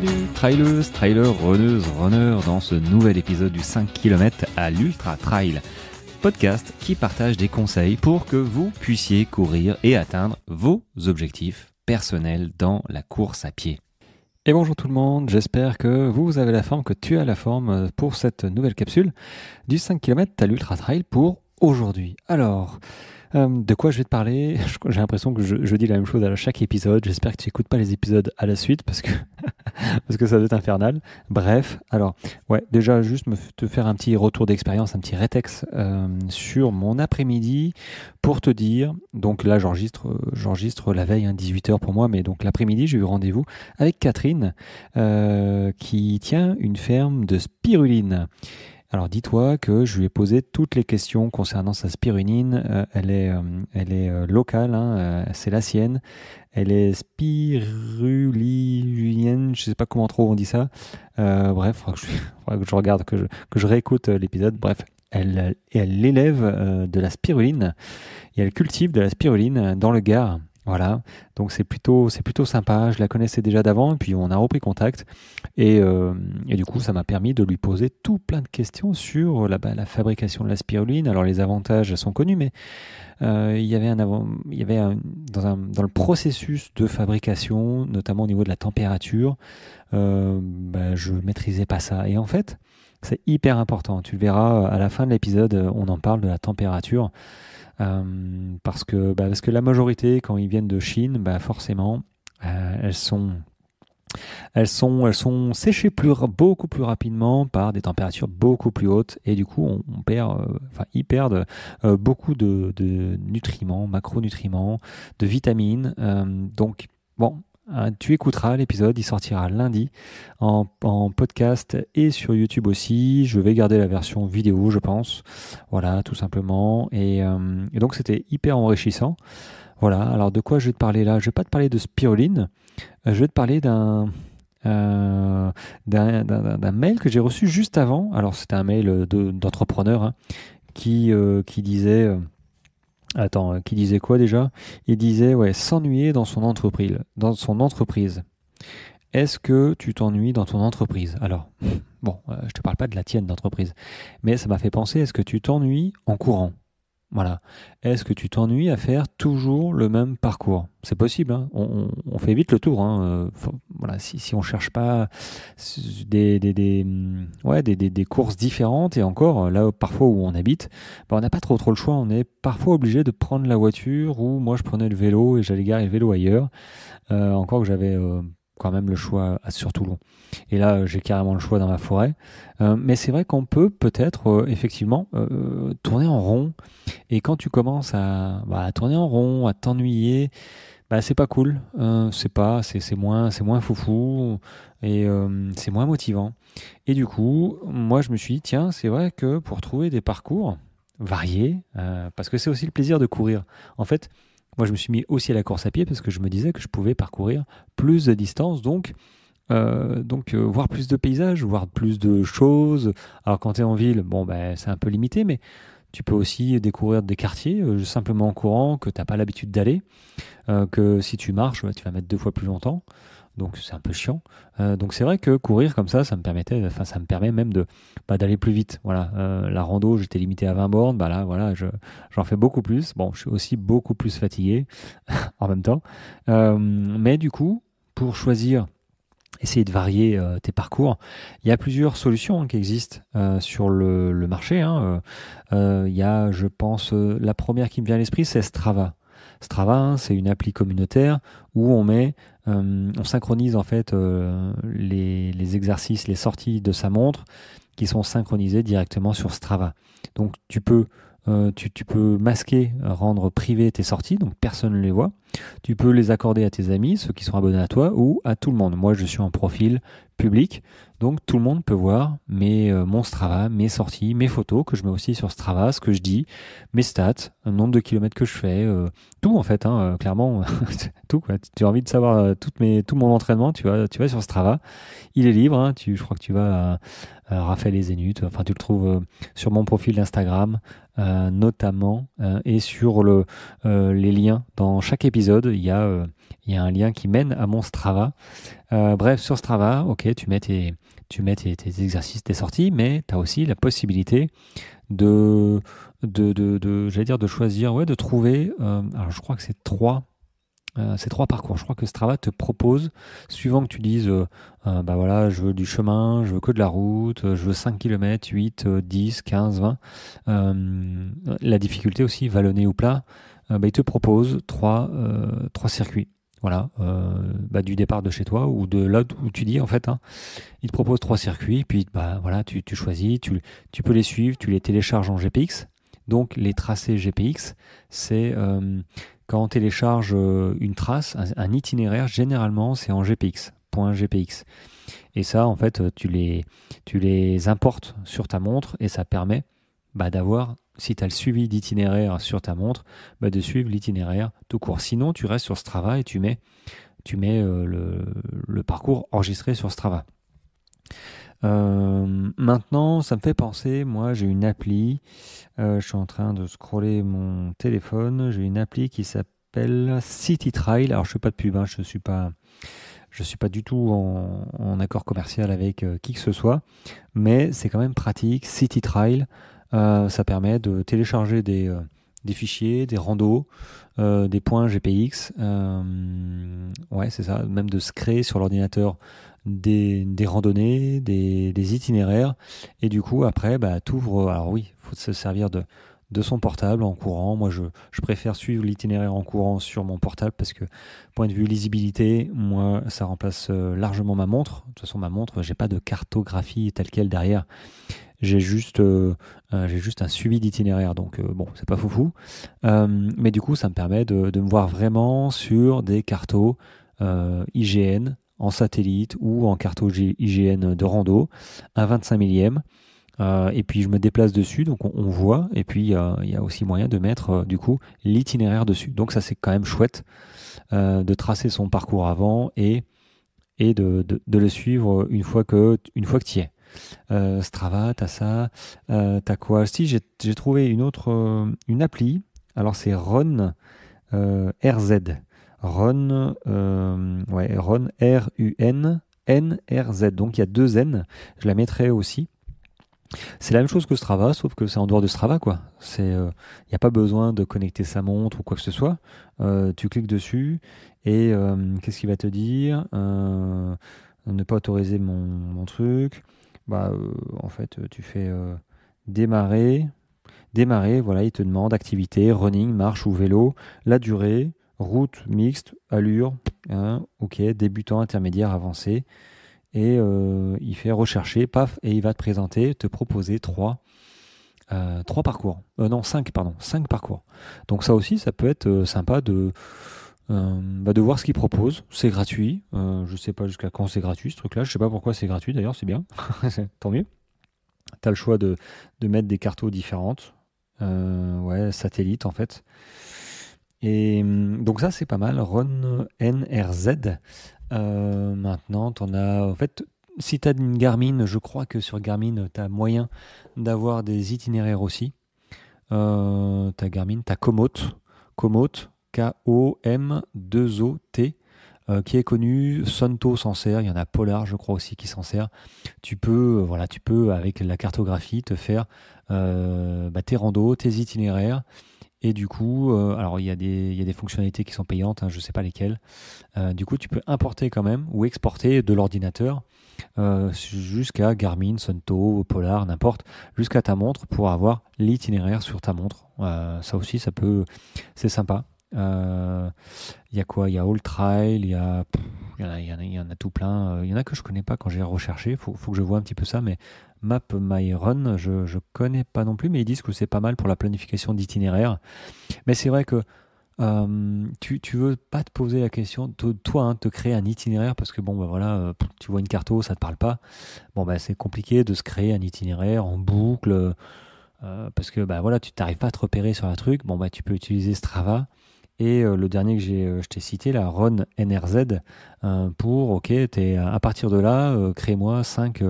Bienvenue, traileuses, trailers, runneuses, runners, dans ce nouvel épisode du 5 km à l'Ultra Trail, podcast qui partage des conseils pour que vous puissiez courir et atteindre vos objectifs personnels dans la course à pied. Et bonjour tout le monde, j'espère que vous avez la forme, que tu as la forme pour cette nouvelle capsule du 5 km à l'Ultra Trail pour aujourd'hui. Alors, de quoi je vais te parler? J'ai l'impression que je dis la même chose à chaque épisode. J'espère que tu n'écoutes pas les épisodes à la suite parce que ça doit être infernal. Bref, alors, déjà juste te faire un petit retour d'expérience, un petit rétex sur mon après-midi pour te dire, donc là j'enregistre la veille, 18h pour moi, mais donc l'après-midi j'ai eu rendez-vous avec Catherine qui tient une ferme de spiruline. Alors dis-toi que je lui ai posé toutes les questions concernant sa spiruline. Elle est locale, c'est la sienne. Elle est spirulinienne, je sais pas comment trop on dit ça. Bref, faudra que je regarde, que je réécoute l'épisode. Bref, elle élève de la spiruline et elle cultive de la spiruline dans le Gard. Voilà, donc c'est plutôt sympa. Je la connaissais déjà d'avant, et puis on a repris contact, et du coup ça m'a permis de lui poser tout plein de questions sur la fabrication de la spiruline. Alors les avantages sont connus, mais dans le processus de fabrication, notamment au niveau de la température, je maîtrisais pas ça. Et en fait, c'est hyper important. Tu le verras à la fin de l'épisode, on en parle de la température. Parce que la majorité, quand ils viennent de Chine, forcément, elles sont séchées beaucoup plus rapidement par des températures beaucoup plus hautes, et du coup ils perdent beaucoup de nutriments, macronutriments, de vitamines. Donc bon. Tu écouteras l'épisode, il sortira lundi en podcast et sur YouTube aussi. Je vais garder la version vidéo, je pense. Voilà, tout simplement. Et donc, c'était hyper enrichissant. Voilà, alors de quoi je vais te parler là? Je ne vais pas te parler de spiruline. Je vais te parler d'un mail que j'ai reçu juste avant. Alors, c'était un mail d'entrepreneur qui disait... qui disait quoi déjà? Il disait s'ennuyer dans son entreprise. Est-ce que tu t'ennuies dans ton entreprise? Alors, je te parle pas de la tienne d'entreprise, mais ça m'a fait penser, est-ce que tu t'ennuies en courant? Voilà. Est-ce que tu t'ennuies à faire toujours le même parcours? C'est possible, on fait vite le tour. Si on cherche pas des courses différentes, et encore là parfois où on habite, on n'a pas trop le choix. On est parfois obligé de prendre la voiture, ou moi je prenais le vélo et j'allais garer le vélo ailleurs. Encore que j'avais quand même le choix sur Toulon. Et là, j'ai carrément le choix dans la forêt. Mais c'est vrai qu'on peut-être effectivement tourner en rond. Et quand tu commences à tourner en rond, à t'ennuyer, c'est pas cool. C'est moins foufou, et c'est moins motivant. Et du coup, moi, je me suis dit, tiens, c'est vrai que pour trouver des parcours variés, parce que c'est aussi le plaisir de courir. En fait, moi, je me suis mis aussi à la course à pied parce que je me disais que je pouvais parcourir plus de distance, donc voir plus de paysages, voir plus de choses. Alors quand tu es en ville, c'est un peu limité, mais tu peux aussi découvrir des quartiers simplement en courant, que tu n'as pas l'habitude d'aller, que si tu marches, tu vas mettre 2 fois plus longtemps. Donc c'est un peu chiant. Donc c'est vrai que courir comme ça me permet même d'aller plus vite. Voilà. La rando, j'étais limité à 20 bornes. J'en fais beaucoup plus. Bon, je suis aussi beaucoup plus fatigué en même temps. Mais du coup, pour essayer de varier tes parcours, il y a plusieurs solutions qui existent sur le marché. Il y a, je pense, la première qui me vient à l'esprit, c'est Strava. Strava, c'est une appli communautaire où on synchronise en fait les exercices, les sorties de sa montre qui sont synchronisées directement sur Strava. Donc tu peux masquer, rendre privé tes sorties, donc personne ne les voit. Tu peux les accorder à tes amis, ceux qui sont abonnés à toi, ou à tout le monde. Moi, je suis en profil public, donc tout le monde peut voir mon Strava, mes sorties, mes photos que je mets aussi sur Strava, ce que je dis, mes stats, le nombre de kilomètres que je fais, tout en fait, clairement, tout quoi. Tu as envie de savoir tout mon entraînement, tu vas sur Strava, il est libre, je crois que tu vas à Raphaël et Zénith, enfin tu le trouves sur mon profil d'Instagram notamment, et sur les liens dans chaque épisode épisode, il y a un lien qui mène à mon Strava. Bref, sur Strava, ok, tes exercices, tes sorties, mais tu as aussi la possibilité j'allais dire de choisir, ouais, de trouver, alors je crois que c'est trois parcours. Je crois que Strava te propose, suivant que tu dises, bah voilà, je veux du chemin, je veux que de la route, je veux 5 km, 8, 10, 15, 20. La difficulté aussi, vallonné ou plat, bah, il te propose trois circuits. Voilà, bah, du départ de chez toi ou de là où tu dis en fait, hein. Il te propose trois circuits, puis bah, voilà, tu choisis, tu peux les suivre, tu les télécharges en GPX. Donc les tracés GPX, c'est quand on télécharge une trace, un itinéraire, généralement c'est en GPX, .gpx. Et ça, en fait, tu les importes sur ta montre et ça permet bah, d'avoir, si tu as le suivi d'itinéraire sur ta montre, bah, de suivre l'itinéraire tout court. Sinon, tu restes sur Strava et tu mets le parcours enregistré sur Strava. Maintenant, ça me fait penser, moi j'ai une appli, je suis en train de scroller mon téléphone, j'ai une appli qui s'appelle City Trail. Alors je fais pas de pub, hein, je suis pas du tout en accord commercial avec qui que ce soit, mais c'est quand même pratique. City Trail, ça permet de télécharger des fichiers, des randos, des points GPX, ouais c'est ça, même de se créer sur l'ordinateur des randonnées, des itinéraires, et du coup après bah t'ouvres, alors oui, il faut se servir de son portable en courant. Moi je préfère suivre l'itinéraire en courant sur mon portable parce que point de vue lisibilité, moi ça remplace largement ma montre. De toute façon ma montre, j'ai pas de cartographie telle quelle derrière. J'ai juste un suivi d'itinéraire, donc bon, c'est pas foufou. Mais du coup, ça me permet de me voir vraiment sur des cartos IGN en satellite ou en carto IGN de rando, un 25 millième. Et puis je me déplace dessus, donc on voit. Et puis il y a aussi moyen de mettre du coup l'itinéraire dessus. Donc ça c'est quand même chouette de tracer son parcours avant et de le suivre une fois que tu y es. Strava, t'as ça, t'as quoi? Si, j'ai trouvé une appli. Alors c'est Run RZ. Run, ouais, Run RUN NRZ. Donc il y a deux N. Je la mettrai aussi. C'est la même chose que Strava, sauf que c'est en dehors de Strava, quoi. Il n'y a pas besoin de connecter sa montre ou quoi que ce soit. Tu cliques dessus et qu'est-ce qu'il va te dire? Ne pas autoriser mon truc. Bah, en fait, tu fais démarrer. Démarrer, voilà, il te demande activité, running, marche ou vélo, la durée, route, mixte, allure, hein, ok, débutant, intermédiaire, avancé. Et il fait rechercher, paf, et il va te présenter, te proposer trois parcours. Non, cinq, pardon, cinq parcours. Donc ça aussi, ça peut être sympa de voir ce qu'il propose. C'est gratuit. Je sais pas jusqu'à quand c'est gratuit ce truc-là. Je sais pas pourquoi c'est gratuit d'ailleurs, c'est bien. Tant mieux. Tu as le choix de mettre des cartos différentes. Ouais, satellite en fait. Et donc ça c'est pas mal. Run NRZ. Maintenant, t'en as. En fait, si tu as une Garmin, je crois que sur Garmin, tu as moyen d'avoir des itinéraires aussi. T'as Garmin, t'as Komoot. Komoot, K-O-M-2-O-T, qui est connu. Sunto s'en sert. Il y en a Polar, je crois aussi, qui s'en sert. Tu peux, avec la cartographie, te faire tes randos, tes itinéraires. Et du coup, alors il y a des fonctionnalités qui sont payantes, hein, je ne sais pas lesquelles. Du coup, tu peux importer quand même ou exporter de l'ordinateur jusqu'à Garmin, Sunto, Polar, n'importe, jusqu'à ta montre pour avoir l'itinéraire sur ta montre. Ça aussi, c'est sympa. Il y a quoi? Il y a All Trail, il y en a tout plein. Il y en a que je connais pas quand j'ai recherché. Faut que je vois un petit peu ça, mais Map My Run, je connais pas non plus, mais ils disent que c'est pas mal pour la planification d'itinéraire. Mais c'est vrai que tu veux pas te poser la question, toi, hein, te créer un itinéraire parce que bon, bah voilà, tu vois une carto, ça te parle pas. Bon, bah c'est compliqué de se créer un itinéraire en boucle parce que bah voilà, tu t'arrives pas à te repérer sur un truc. Bon, bah tu peux utiliser Strava. Et le dernier que je t'ai cité, la Run NRZ, ok, à partir de là, crée-moi 5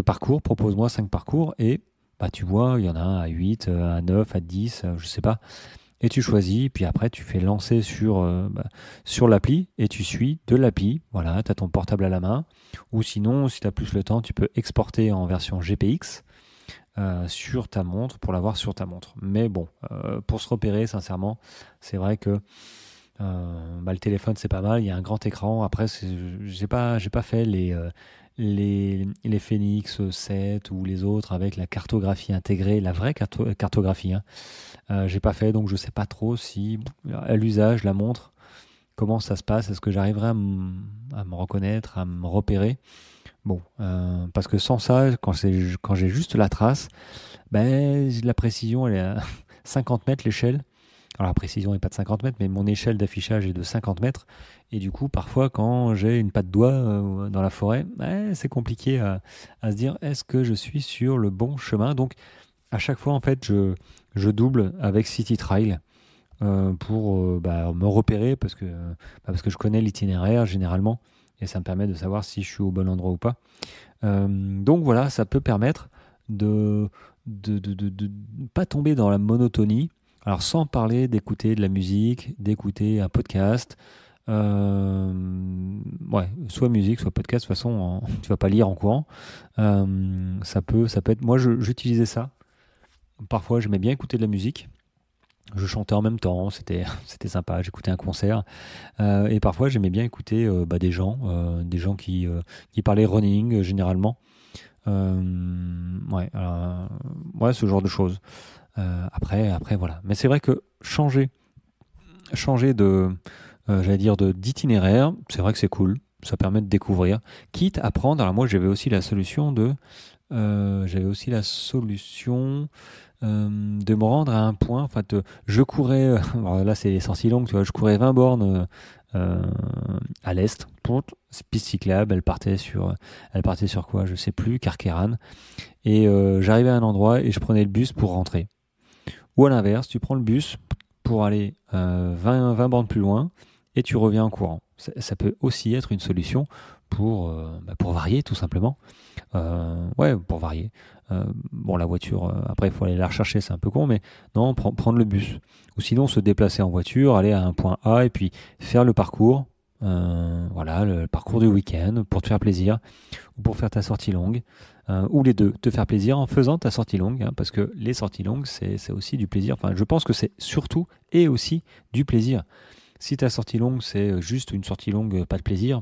parcours, propose-moi 5 parcours, et bah, tu vois, il y en a un à 8, à 9, à 10, je sais pas. et tu choisis, puis après tu fais lancer sur l'appli et tu suis de l'appli. Voilà, tu as ton portable à la main. Ou sinon, si tu as plus le temps, tu peux exporter en version GPX sur ta montre pour l'avoir sur ta montre. Mais bon, pour se repérer, sincèrement, c'est vrai que le téléphone c'est pas mal, il y a un grand écran. Après, j'ai pas fait les Phoenix 7 ou les autres avec la cartographie intégrée, la vraie cartographie, hein. J'ai pas fait, donc je sais pas trop si à l'usage, la montre, comment ça se passe. Est-ce que j'arriverai à me reconnaître, à me repérer? Bon, parce que sans ça, quand j'ai juste la trace, ben, la précision, elle est à 50 mètres l'échelle. Alors la précision n'est pas de 50 mètres, mais mon échelle d'affichage est de 50 mètres. Et du coup, parfois, quand j'ai une patte doigt dans la forêt, c'est compliqué à se dire, est-ce que je suis sur le bon chemin? Donc, à chaque fois, en fait, je double avec City Trail pour me repérer parce que je connais l'itinéraire généralement et ça me permet de savoir si je suis au bon endroit ou pas. Donc voilà, ça peut permettre de pas tomber dans la monotonie. Alors sans parler d'écouter de la musique, d'écouter un podcast, soit musique, soit podcast. De toute façon, tu vas pas lire en courant. Ça peut être. Moi, j'utilisais ça. Parfois, j'aimais bien écouter de la musique. Je chantais en même temps, c'était sympa, j'écoutais un concert. Et parfois j'aimais bien écouter des gens qui parlaient running généralement. Ouais, ce genre de choses. Après voilà. Mais c'est vrai que changer j'allais dire d'itinéraire, c'est vrai que c'est cool. Ça permet de découvrir, quitte à prendre. Alors moi j'avais aussi la solution de me rendre à un point. Enfin, je courais, alors là c'est les sorties longues, tu vois, je courais 20 bornes à l'est, piste cyclable, elle partait sur quoi, je sais plus, Carqueiranne, et j'arrivais à un endroit et je prenais le bus pour rentrer. Ou à l'inverse, tu prends le bus pour aller 20 bornes plus loin et tu reviens en courant. Ça peut aussi être une solution pour varier tout simplement. Ouais, pour varier. Bon, la voiture, après, il faut aller la rechercher, c'est un peu con, mais non, prendre le bus. Ou sinon, se déplacer en voiture, aller à un point A et puis faire le parcours. Voilà, le parcours du week-end pour te faire plaisir ou pour faire ta sortie longue. Ou les deux, te faire plaisir en faisant ta sortie longue, hein, parce que les sorties longues, c'est aussi du plaisir. Enfin, je pense que c'est surtout et aussi du plaisir. Si ta sortie longue, c'est juste une sortie longue, pas de plaisir,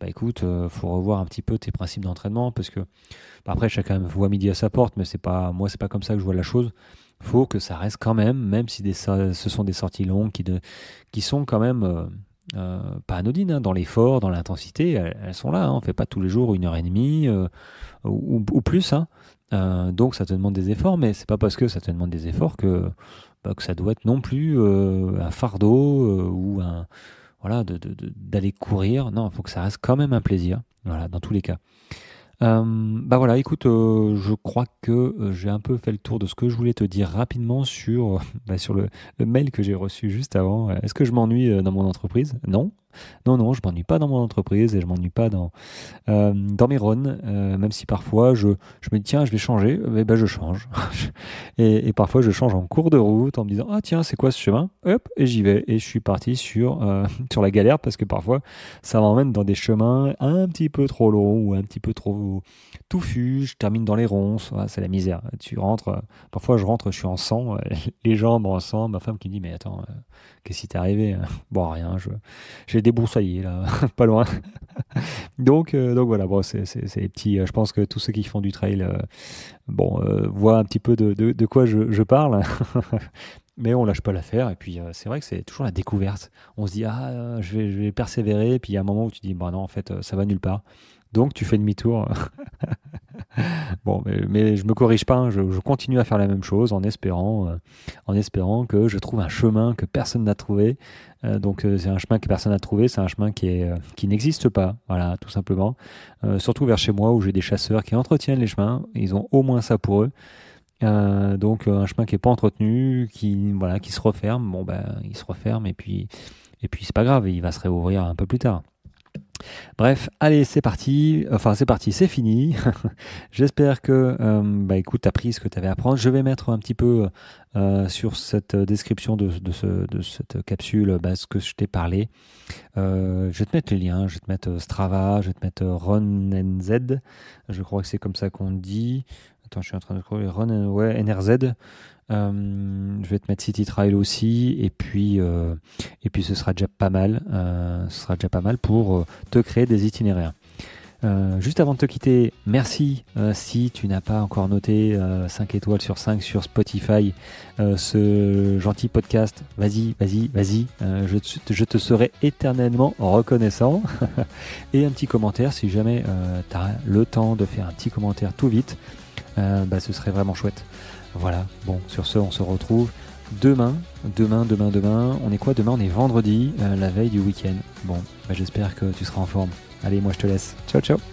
bah écoute, faut revoir un petit peu tes principes d'entraînement parce que après chacun voit midi à sa porte, mais moi c'est pas comme ça que je vois la chose. Faut que ça reste quand même si ce sont des sorties longues qui sont quand même pas anodines, hein, dans l'effort, dans l'intensité, elles sont là, hein. On fait pas tous les jours 1 heure et demie ou plus, hein. Donc ça te demande des efforts, mais c'est pas parce que ça te demande des efforts que ça doit être non plus un fardeau voilà, d'aller courir. Non, il faut que ça reste quand même un plaisir. Voilà, dans tous les cas. Voilà, écoute, je crois que j'ai un peu fait le tour de ce que je voulais te dire rapidement sur le mail que j'ai reçu juste avant. Est-ce que je m'ennuie dans mon entreprise? Non. Non, non, je m'ennuie pas dans mon entreprise et je m'ennuie pas dans mes runs, même si parfois je me dis tiens, je vais changer, je change. Et parfois je change en cours de route en me disant ah tiens, c'est quoi ce chemin? Hop, et j'y vais. Et je suis parti sur la galère parce que parfois ça m'emmène dans des chemins un petit peu trop longs ou un petit peu trop touffus. Je termine dans les ronces. Voilà, c'est la misère. Tu rentres, parfois je rentre, je suis en sang, les jambes en sang. Ma femme qui me dit mais attends, qu'est-ce qui t'est arrivé? Bon, rien, j'ai débroussaillé là, pas loin. Donc voilà, bon, c'est les petits. Je pense que tous ceux qui font du trail, voient un petit peu de quoi je parle. Mais on lâche pas l'affaire. Et puis c'est vrai que c'est toujours la découverte. On se dit ah, je vais persévérer. Et puis il y a un moment où tu dis bah non, en fait, ça va nulle part. Donc tu fais demi-tour. Bon, mais je me corrige pas, hein, je continue à faire la même chose en espérant que je trouve un chemin que personne n'a trouvé. Donc c'est un chemin que personne n'a trouvé, c'est un chemin qui n'existe pas, voilà, tout simplement. Surtout vers chez moi où j'ai des chasseurs qui entretiennent les chemins, ils ont au moins ça pour eux. Donc un chemin qui est pas entretenu, qui se referme, il se referme et puis c'est pas grave, il va se réouvrir un peu plus tard. Bref, allez, c'est parti. Enfin, c'est parti, c'est fini. J'espère que, écoute, tu as pris ce que tu avais à apprendre. Je vais mettre un petit peu sur cette description de cette capsule ce que je t'ai parlé. Je vais te mettre les liens. Je vais te mettre Strava, je vais te mettre RunNZ. Je crois que c'est comme ça qu'on dit. Attends, je suis en train de trouver NRZ. Je vais te mettre City Trail aussi, et puis ce sera déjà pas mal. Ce sera déjà pas mal pour te créer des itinéraires. Juste avant de te quitter, merci si tu n'as pas encore noté 5 étoiles sur 5 sur Spotify ce gentil podcast. Vas-y, je te serai éternellement reconnaissant. Et un petit commentaire si jamais tu as le temps de faire un petit commentaire tout vite, ce serait vraiment chouette. Voilà, bon, sur ce, on se retrouve demain. On est quoi demain? On est vendredi, la veille du week-end. Bon, j'espère que tu seras en forme. Allez, moi je te laisse. Ciao, ciao.